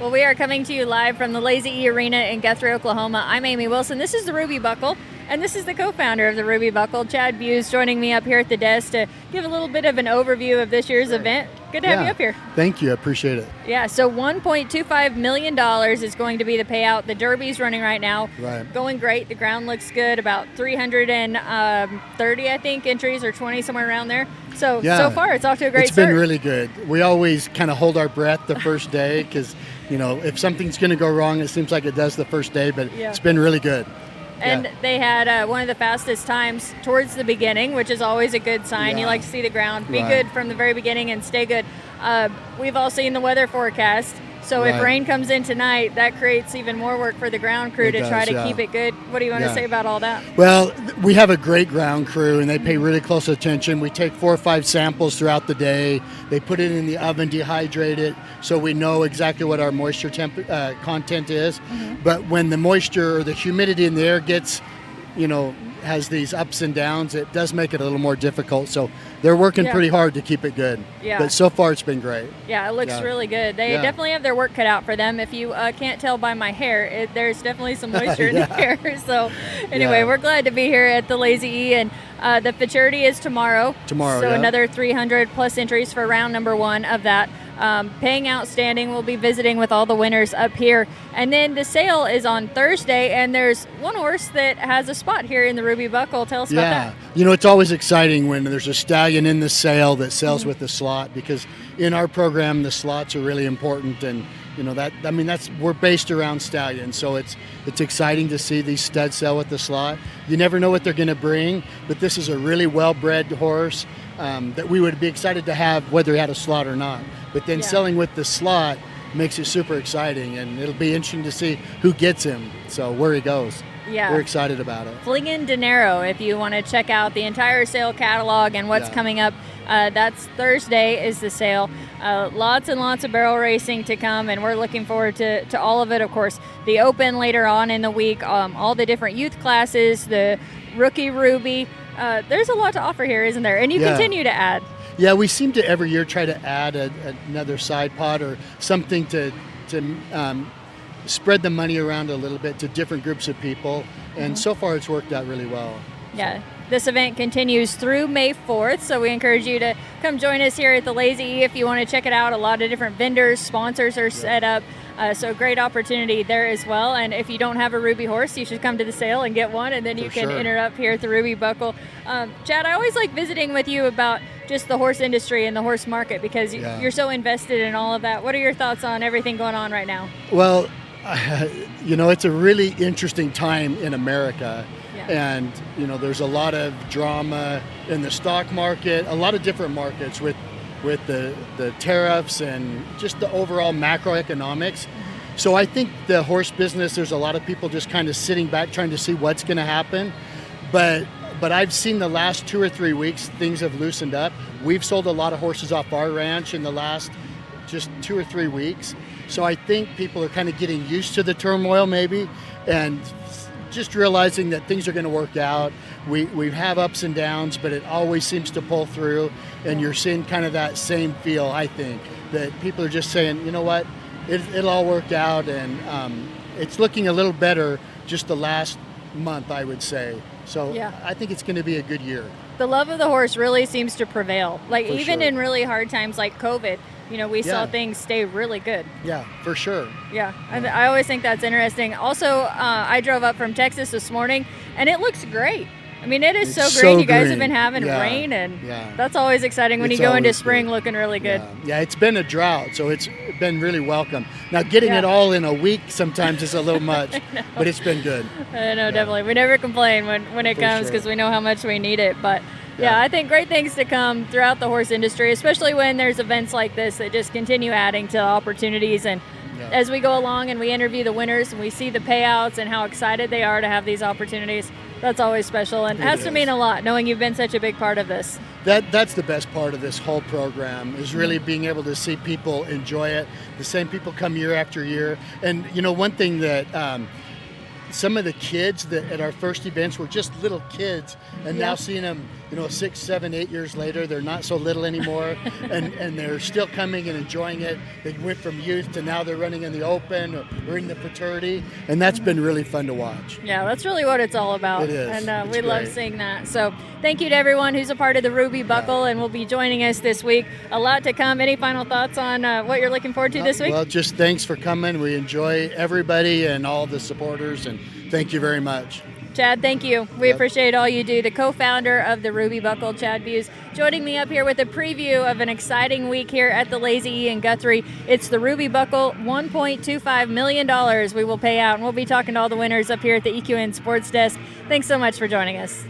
Well, we are coming to you live from the Lazy E Arena in Guthrie, Oklahoma. I'm Amy Wilson. This is the Ruby Buckle, and this is the co-founder of the Ruby Buckle, Chad Beus, joining me up here at the desk to give a little bit of an overview of this year's event. Good to have you up here. Thank you. I appreciate it. Yeah, so $1.25 million is going to be the payout. The Derby's running right now. Right. Going great. The ground looks good. About 330, I think, entries or 20, somewhere around there. So far, it's off to a great start. It's been really good. We always kind of hold our breath the first day because, if something's going to go wrong, it seems like it does the first day, but It's been really good. And they had one of the fastest times towards the beginning, which is always a good sign. You like to see the ground be good from the very beginning and stay good. We've all seen the weather forecast. So if rain comes in tonight, that creates even more work for the ground crew to try to keep it good. What do you want to say about all that? Well, we have a great ground crew, and they pay really close attention. We take 4 or 5 samples throughout the day. They put it in the oven, dehydrate it, so we know exactly what our moisture content is. But when the moisture or the humidity in the air gets, has these ups and downs, it does make it a little more difficult. So they're working pretty hard to keep it good. But so far it's been great. Yeah, it looks really good. They definitely have their work cut out for them. If you can't tell by my hair, there's definitely some moisture in the air. So anyway, we're glad to be here at the Lazy E, and the futurity is tomorrow. So another 300 plus entries for round number 1 of that. Paying outstanding. We'll be visiting with all the winners up here. And then the sale is on Thursday, and there's one horse that has a spot here in the Ruby Buckle. Tell us about that. It's always exciting when there's a stallion in the sale that sells with the slot, because in our program the slots are really important, and we're based around stallions, so it's exciting to see these studs sell with the slot. You never know what they're going to bring, but this is a really well-bred horse that we would be excited to have whether he had a slot or not. But then selling with the slot makes it super exciting, and it'll be interesting to see who gets him, so where he goes. Yeah. We're excited about it. Flingin' Dinero, if you want to check out the entire sale catalog and what's coming up, that's Thursday is the sale. Lots and lots of barrel racing to come, and we're looking forward to all of it. Of course, the Open later on in the week, all the different youth classes, the Rookie Ruby. There's a lot to offer here, isn't there? And you continue to add. Yeah, we seem to every year try to add another side pod or something to spread the money around a little bit to different groups of people, and so far it's worked out really well. Yeah, this event continues through May 4th, so we encourage you to come join us here at the Lazy E if you want to check it out. A lot of different vendors, sponsors are set up, so great opportunity there as well. And if you don't have a Ruby horse, you should come to the sale and get one, and then you can enter up here at the Ruby Buckle. Chad, I always like visiting with you about just the horse industry and the horse market, because you're so invested in all of that. What are your thoughts on everything going on right now? Well, it's a really interesting time in America, and there's a lot of drama in the stock market, a lot of different markets with the tariffs and just the overall macroeconomics. So I think the horse business, there's a lot of people just kind of sitting back trying to see what's going to happen, but I've seen the last 2 or 3 weeks things have loosened up. We've sold a lot of horses off our ranch in the last just 2 or 3 weeks. So I think people are kind of getting used to the turmoil maybe, and just realizing that things are going to work out. We have ups and downs, but it always seems to pull through, and you're seeing kind of that same feel, I think, that people are just saying, you know what, it'll all work out, and it's looking a little better just the last month, I would say. So I think it's going to be a good year. The love of the horse really seems to prevail. Like even in really hard times like COVID, we saw things stay really good. Yeah, for sure. Yeah. I always think that's interesting. Also, I drove up from Texas this morning, and it looks great. I mean, it is so green. You guys have been having rain, and that's always exciting when you go into spring looking really good. Yeah, it's been a drought, so it's been really welcome. Now, getting it all in a week sometimes is a little much, but it's been good. I know, definitely. We never complain when it comes, because we know how much we need it. But I think great things to come throughout the horse industry, especially when there's events like this that just continue adding to opportunities. And as we go along and we interview the winners and we see the payouts and how excited they are to have these opportunities, that's always special, and has to mean a lot, knowing you've been such a big part of this. That's the best part of this whole program, is really being able to see people enjoy it. The same people come year after year. And one thing that some of the kids that at our first events were just little kids, and now seeing them 6, 7, 8 years later, they're not so little anymore, and they're still coming and enjoying it. They went from youth to now they're running in the open or in the fraternity, and that's been really fun to watch. Yeah, that's really what it's all about. It is. And we love seeing that. So thank you to everyone who's a part of the Ruby Buckle and will be joining us this week. A lot to come. Any final thoughts on what you're looking forward to this week? Well, just thanks for coming. We enjoy everybody and all the supporters, and thank you very much. Chad, thank you. We appreciate all you do. The co-founder of the Ruby Buckle, Chad Beus, joining me up here with a preview of an exciting week here at the Lazy E in Guthrie. It's the Ruby Buckle, $1.25 million we will pay out, and we'll be talking to all the winners up here at the EQN Sports Desk. Thanks so much for joining us.